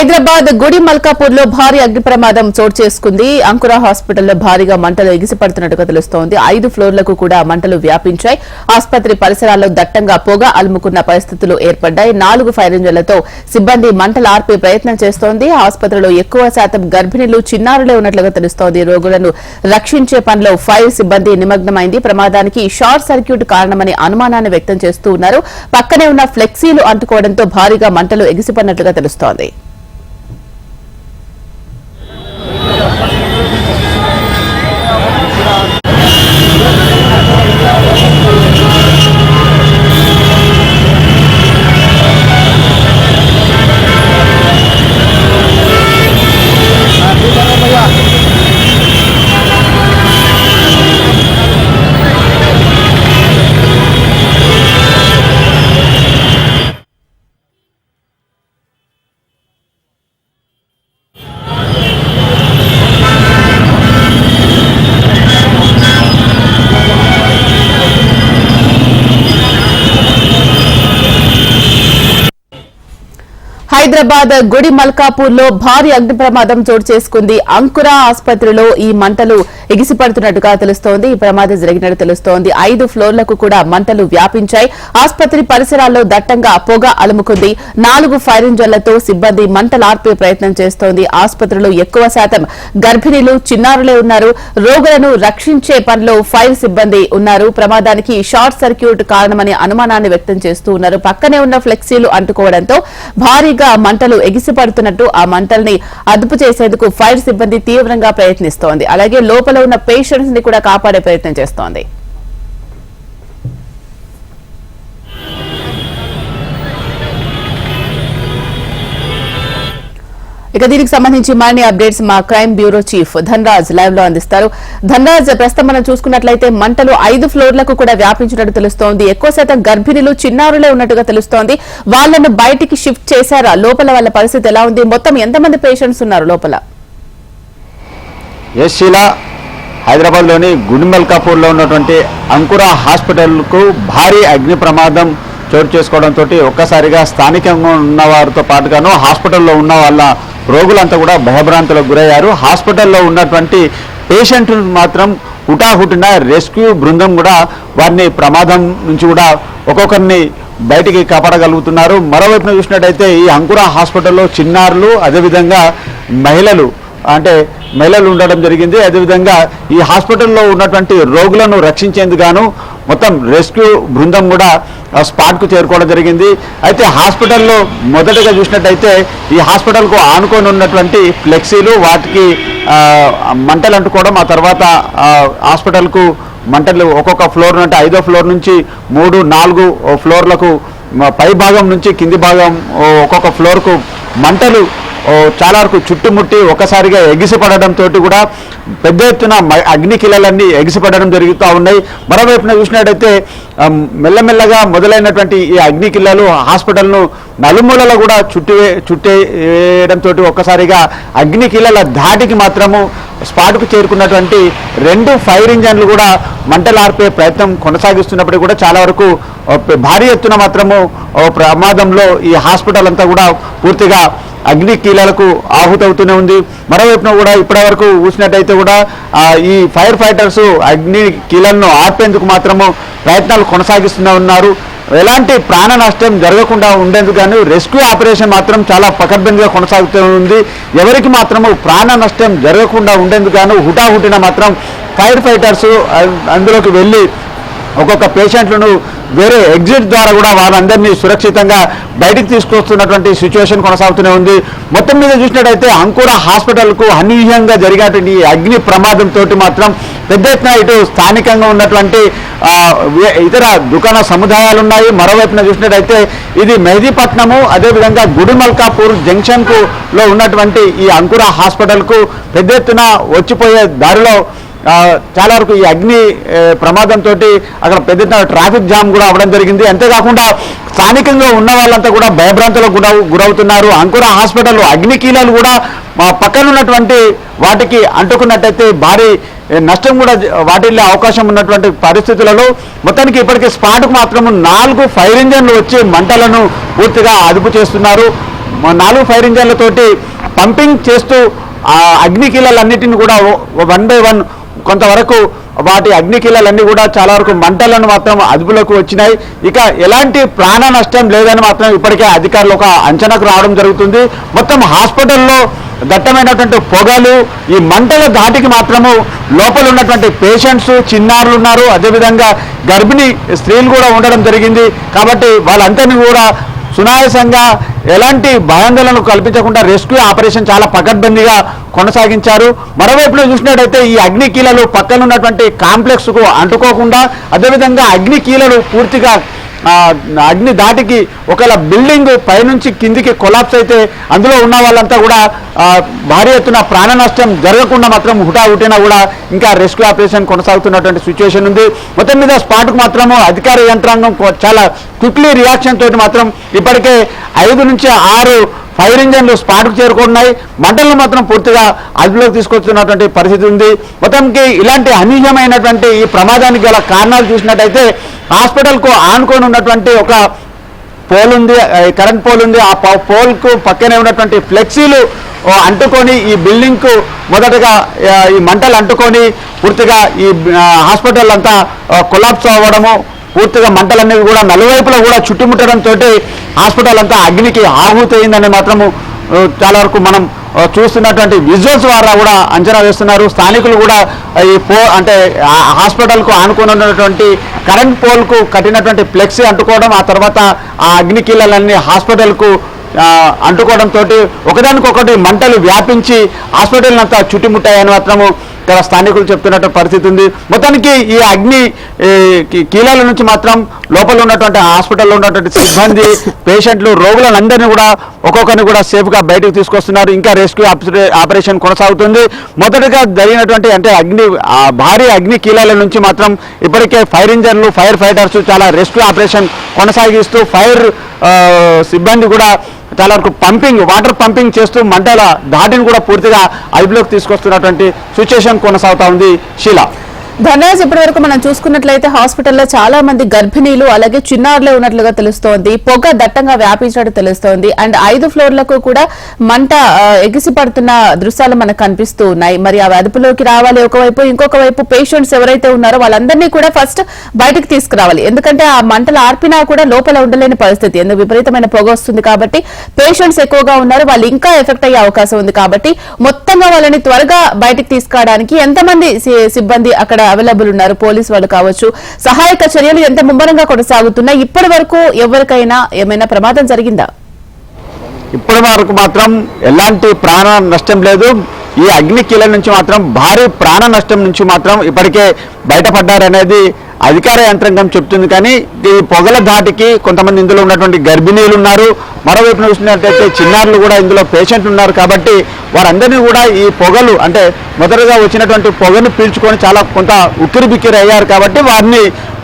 హైదరాబాద్ గుడి మల్కాపూర్ లో భారీ అగ్ని ప్రమాదం చోటు చేసుకుంది. అంకుర హాస్పిటల్లో భారీగా మంటలు ఎగిసిపడుతున్నట్టుగా తెలుస్తోంది. 5 ఫ్లోర్లకు కూడా మంటలు వ్యాపించాయి. ఆసుపత్రి పరిసరాల్లో దట్టంగా పొగ అలుముకున్న పరిస్థితులు ఏర్పడ్డాయి. 4 ఫైర్ ఇంజన్లతో సిబ్బంది మంటలు ఆర్పే ప్రయత్నం చేస్తోంది. ఆసుపత్రిలో ఎక్కువ శాతం గర్భిణీలు, చిన్నారులే ఉన్నట్లుగా తెలుస్తోంది. రోగులను రక్షించే పనిలో ఫైర్ సిబ్బంది నిమగ్నమైంది. ప్రమాదానికి షార్ట్ సర్క్యూట్ కారణమని అనుమానాన్ని వ్యక్తం చేస్తూ ఉన్నారు. పక్కనే ఉన్న ఫ్లెక్సీలు అంటుకోవడంతో భారీగా మంటలు ఎగిసిపడినట్లుగా తెలుస్తోంది. హైదరాబాద్ గుడి మల్కాపూర్ లో భారీ అగ్ని ప్రమాదం చోటు చేసుకుంది. అంకుర ఆసుపత్రిలో ఈ మంటలు ఎగిసిపడుతున్నట్టుగా తెలుస్తోంది. ఈ ప్రమాదం జరిగినట్టు తెలుస్తోంది. 5 ఫ్లోర్లకు కూడా మంటలు వ్యాపించాయి. ఆసుపత్రి పరిసరాల్లో దట్టంగా పొగ అలుముకుంది. 4 ఫైర్ ఇంజన్లతో సిబ్బంది మంటలు ఆర్పే ప్రయత్నం చేస్తోంది. ఆసుపత్రిలో ఎక్కువ శాతం గర్భిణీలు, చిన్నారులే ఉన్నారు. రోగులను రక్షించే పనిలో ఫైర్ సిబ్బంది ఉన్నారు. ప్రమాదానికి షార్ట్ సర్క్యూట్ కారణమని అనుమానాన్ని వ్యక్తం చేస్తూ ఉన్నారు. పక్కనే ఉన్న ఫ్లెక్సీలు అంటుకోవడంతో భారీగా మంటలు ఎగిసిపడుతున్నట్టు, ఆ మంటల్ని అదుపు చేసేందుకు ఫైర్ సిబ్బంది తీవ్రంగా ప్రయత్నిస్తోంది. అలాగే లోపల ఉన్న పేషెంట్స్ ని కూడా కాపాడే ప్రయత్నం చేస్తోంది. ఇక దీనికి సంబంధించి మరిన్ని అప్డేట్స్ మా crime bureau chief Dhanraj live లో అందిస్తారు. ధనరాజ్, ప్రస్తుతం మనం చూసుకున్నట్లయితే మంటలు 5 ఫ్లోర్లకు కూడా వ్యాపించినట్టు తెలుస్తోంది. ఎక్కువ శాతం గర్భిణీలు, చిన్నారులే ఉన్నట్టుగా తెలుస్తోంది. వాళ్లను బయటికి షిఫ్ట్ చేశారా? లోపల వాళ్ళ పరిస్థితి ఎలా ఉంది? మొత్తం ఎంతమంది పేషెంట్స్ ఉన్నారు లోపల? హైదరాబాద్ లోని గుడిమల్కాపూర్ లో ఉన్నటువంటి అంకుర హాస్పిటల్ కు భారీ అగ్ని ప్రమాదం చోటు చేసుకోవడంతో ఒక్కసారిగా స్థానికంగా ఉన్న వారితో పాటుగాను హాస్పిటల్లో ఉన్న వాళ్ళ రోగులంతా కూడా భయభ్రాంతులకు గురయ్యారు. హాస్పిటల్లో ఉన్నటువంటి పేషెంట్లు మాత్రం హుటాహుటిన రెస్క్యూ బృందం కూడా వారిని ప్రమాదం నుంచి కూడా ఒక్కొక్కరిని బయటికి కాపాడగలుగుతున్నారు. మరోవైపున చూసినట్టయితే ఈ అంకుర హాస్పిటల్లో చిన్నారులు, అదేవిధంగా మహిళలు ఉండడం జరిగింది. అదేవిధంగా ఈ హాస్పిటల్లో ఉన్నటువంటి రోగులను రక్షించేందుకు మొత్తం రెస్క్యూ బృందం కూడా స్పాట్కు చేరుకోవడం జరిగింది. అయితే హాస్పిటల్లో మొదటగా చూసినట్టయితే ఈ హాస్పిటల్కు ఆనుకొని ఉన్నటువంటి ఫ్లెక్సీలు, వాటికి మంటలు అంటుకోవడం, ఆ తర్వాత హాస్పిటల్కు మంటలు ఒక్కొక్క ఫ్లోర్ అంటే 5వ ఫ్లోర్ నుంచి 3, 4 ఫ్లోర్లకు పై భాగం నుంచి కింది భాగం ఒక్కొక్క ఫ్లోర్కు మంటలు చాలా వరకు చుట్టుముట్టి ఒక్కసారిగా ఎగిసిపడడంతో కూడా పెద్ద ఎత్తున అగ్ని కిలలన్నీ ఎగిసిపడడం జరుగుతూ ఉన్నాయి. మరోవైపున చూసినట్టయితే మెల్లమెల్లగా మొదలైనటువంటి ఈ అగ్ని కిల్లలు హాస్పిటల్ను నలుమూలలో కూడా చుట్టేయడంతో ఒక్కసారిగా అగ్ని కిల్లల ధాటికి మాత్రము స్పాట్కు చేరుకున్నటువంటి 2 ఫైర్ ఇంజన్లు కూడా మంటలార్పే ప్రయత్నం కొనసాగిస్తున్నప్పటికీ కూడా చాలా వరకు భారీ ఎత్తున మాత్రము ప్రమాదంలో ఈ హాస్పిటల్ అంతా కూడా పూర్తిగా అగ్ని కీలలకు ఆహుతవుతూనే ఉంది. మరోవైపున కూడా ఇప్పటివరకు చూసినట్టయితే కూడా ఈ ఫైర్ ఫైటర్స్ అగ్ని కీలలను ఆర్పేందుకు మాత్రము ప్రయత్నాలు కొనసాగిస్తూనే ఉన్నారు. ఎలాంటి ప్రాణ నష్టం జరగకుండా ఉండేందుకు కానీ రెస్క్యూ ఆపరేషన్ మాత్రం చాలా పకడ్బందీగా కొనసాగుతూ ఉంది. ఎవరికి మాత్రము ప్రాణ నష్టం జరగకుండా ఉండేందుకు గాను హుటాహుటిన మాత్రం ఫైర్ ఫైటర్స్ అందులోకి వెళ్ళి ఒక్కొక్క పేషెంట్లను వేరే ఎగ్జిట్ ద్వారా కూడా వాళ్ళందరినీ సురక్షితంగా బయటికి తీసుకొస్తున్నటువంటి సిచ్యువేషన్ కొనసాగుతూనే ఉంది. మొత్తం మీద చూసినట్టయితే అంకుర హాస్పిటల్కు అనూహ్యంగా జరిగినటువంటి అగ్ని ప్రమాదంతో మాత్రం పెద్ద ఎత్తున ఇటు స్థానికంగా ఉన్నటువంటి ఇతర దుకాణ సముదాయాలు ఉన్నాయి. మరోవైపున చూసినట్టయితే ఇది మెహదీపట్నము, అదేవిధంగా గుడిమల్కాపూర్ జంక్షన్కు లో ఉన్నటువంటి ఈ అంకుర హాస్పిటల్కు పెద్ద ఎత్తున వచ్చిపోయే దారిలో చాలా వరకు ఈ అగ్ని ప్రమాదంతో అక్కడ పెద్ద ట్రాఫిక్ జామ్ కూడా అవ్వడం జరిగింది. అంతేకాకుండా స్థానికంగా ఉన్న వాళ్ళంతా కూడా భయభ్రాంతులకు గురవుతున్నారు. అంకుర హాస్పిటల్ అగ్ని కీలాలు కూడా పక్కన ఉన్నటువంటి వాటికి అంటుకున్నట్టయితే భారీ నష్టం కూడా వాటిల్లే అవకాశం ఉన్నటువంటి పరిస్థితులలో మొత్తానికి ఇప్పటికే స్పాట్కు మాత్రం 4 ఫైర్ ఇంజన్లు వచ్చి మంటలను పూర్తిగా అదుపు చేస్తున్నారు. 4 ఫైర్ ఇంజన్లతోటి పంపింగ్ చేస్తూ ఆ అగ్నికీలన్నిటిని కూడా వన్ బై వన్ కొంతవరకు వాటి అగ్నికీలన్నీ కూడా చాలా వరకు మంటలను మాత్రం అదుపులోకి వచ్చినాయి. ఇక ఎలాంటి ప్రాణ నష్టం లేదని మాత్రం ఇప్పటికే అధికారులు ఒక అంచనాకు రావడం జరుగుతుంది. మొత్తం హాస్పిటల్లో దట్టమైనటువంటి పొగలు, ఈ మంటల ధాటికి మాత్రము లోపల ఉన్నటువంటి పేషెంట్స్, చిన్నారులు ఉన్నారు, అదేవిధంగా గర్భిణీ స్త్రీలు కూడా ఉండడం జరిగింది. కాబట్టి వాళ్ళందరినీ కూడా సునాయాసంగా ఎలాంటి భయాందోళనలు కల్పించకుండా రెస్క్యూ ఆపరేషన్ చాలా పకడ్బందీగా కొనసాగించారు. మరోవైపులో చూసినట్టయితే ఈ అగ్నికీలలు పక్కన ఉన్నటువంటి కాంప్లెక్స్కు అంటుకోకుండా, అదేవిధంగా అగ్నికీలలు పూర్తిగా అగ్ని దాటికి ఒకవేళ బిల్డింగ్ పైనుంచి కిందికి కొలాప్స్ అయితే అందులో ఉన్న వాళ్ళంతా కూడా భారీ ఎత్తున ప్రాణ నష్టం జరగకుండా మాత్రం హుటాహుటిన కూడా ఇంకా రెస్క్యూ ఆపరేషన్ కొనసాగుతున్నటువంటి సిచ్యువేషన్ ఉంది. మొత్తం మీద స్పాట్కు మాత్రము అధికార యంత్రాంగం చాలా క్విక్లీ రియాక్షన్ తోటి మాత్రం ఇప్పటికే 5 నుంచి 6 ఫైర్ ఇంజన్లు స్పాట్కు చేరుకున్నాయి. మంటలను మాత్రం పూర్తిగా అదుపులోకి తీసుకొస్తున్నటువంటి పరిస్థితి ఉంది. మొత్తంకి ఇలాంటి అనూహ్యమైనటువంటి ఈ ప్రమాదానికి గల కారణాలు చూసినట్టయితే హాస్పిటల్కు ఆనుకొని ఉన్నటువంటి ఒక పోల్ ఉంది, కరెంట్ పోల్ ఉంది. ఆ పోల్కు పక్కనే ఉన్నటువంటి ఫ్లెక్సీలు అంటుకొని ఈ బిల్డింగ్కు మొదటగా ఈ మంటలు అంటుకొని పూర్తిగా ఈ హాస్పిటల్ అంతా కొలాప్స్ అవ్వడము, పూర్తిగా మంటలనేవి కూడా నలువైపులా కూడా చుట్టుముట్టడంతో హాస్పిటల్ అంతా అగ్నికి ఆహుతయిందని మాత్రము చాలా వరకు మనం చూస్తున్నటువంటి విజువల్స్ ద్వారా కూడా అంచనా వేస్తున్నారు. స్థానికులు కూడా ఈ అంటే హాస్పిటల్కు ఆనుకొని ఉన్నటువంటి కరెంట్ పోల్కు కట్టినటువంటి ఫ్లెక్సీ అంటుకోవడం, ఆ తర్వాత ఆ అగ్నికీలన్నీ హాస్పిటల్కు అంటుకోవడంతో ఒకదానికొకటి మంటలు వ్యాపించి హాస్పిటల్ అంతా చుట్టుముట్టాయని మాత్రము ఇక్కడ స్థానికులు చెప్తున్నట్టు పరిస్థితి ఉంది. మొత్తానికి ఈ అగ్ని కీలాల నుంచి మాత్రం లోపల ఉన్నటువంటి హాస్పిటల్లో ఉన్నటువంటి సిబ్బంది, పేషెంట్లు, రోగులందరినీ కూడా ఒక్కొక్కరిని కూడా సేఫ్గా బయటకు తీసుకొస్తున్నారు. ఇంకా రెస్క్యూ ఆపరేషన్ కొనసాగుతుంది. మొదటగా జరిగినటువంటి అంటే భారీ అగ్ని కీలాల నుంచి మాత్రం ఇప్పటికే ఫైర్ ఇంజన్లు, ఫైర్ ఫైటర్స్ చాలా రెస్క్యూ ఆపరేషన్ కొనసాగిస్తూ ఫైర్ సిబ్బంది కూడా చాలా వరకు వాటర్ పంపింగ్ చేస్తూ మంటల ధాటిని కూడా పూర్తిగా అదుపులోకి తీసుకొస్తున్నటువంటి సిచ్యువేషన్ కొనసాగుతా ఉంది. శీలా, ధనరాజ్, ఇప్పటి వరకు మనం చూసుకున్నట్లయితే హాస్పిటల్లో చాలా మంది గర్భిణీలు అలాగే చిన్నారులే ఉన్నట్లుగా తెలుస్తోంది. పొగ దట్టంగా వ్యాపించినట్టు తెలుస్తోంది. అండ్ 5 ఫ్లోర్లకు కూడా మంట ఎగిసిపడుతున్న దృశ్యాలు మనకు కనిపిస్తూ ఉన్నాయి. మరి ఆ అదుపులోకి రావాలి ఒకవైపు, ఇంకొక వైపు పేషెంట్స్ ఎవరైతే ఉన్నారో వాళ్ళందరినీ కూడా ఫస్ట్ బయటకు తీసుకురావాలి. ఎందుకంటే ఆ మంటలు ఆర్పినా కూడా లోపల ఉండలేని పరిస్థితి, ఎందుకు విపరీతమైన పొగ వస్తుంది కాబట్టి. పేషెంట్స్ ఎక్కువగా ఉన్నారు, వాళ్ళు ఇంకా ఎఫెక్ట్ అయ్యే అవకాశం ఉంది కాబట్టి మొత్తంగా వాళ్ళని త్వరగా బయటకు తీసుకురావడానికి ఎంతమంది సిబ్బంది అక్కడ అవైలబుల్ ఉన్నారు? పోలీసు వాళ్ళు కావచ్చు, సహాయక చర్యలు ఎంత ముమ్మరంగా కొనసాగుతున్నాయి? ఇప్పటి వరకు ఎవరికైనా ఏమైనా ప్రమాదం జరిగిందా? ఇప్పటి వరకు మాత్రం ఎలాంటి ప్రాణ నష్టం లేదు. ఈ అగ్నికీల నుంచి మాత్రం భారీ ప్రాణ నష్టం నుంచి మాత్రం ఇప్పటికే బయటపడ్డారనేది అధికార యంత్రాంగం చెప్తుంది. కానీ ఈ పొగల ధాటికి కొంతమంది ఇందులో ఉన్నటువంటి గర్భిణీలు ఉన్నారు, మరోవైపు చూసినట్టయితే చిన్నారులు కూడా ఇందులో పేషెంట్లు ఉన్నారు. కాబట్టి వారందరినీ కూడా ఈ పొగలు అంటే మొదటగా వచ్చినటువంటి పొగను పీల్చుకొని చాలా కొంత ఉక్కిరి బిక్కిరి అయ్యారు. కాబట్టి వారిని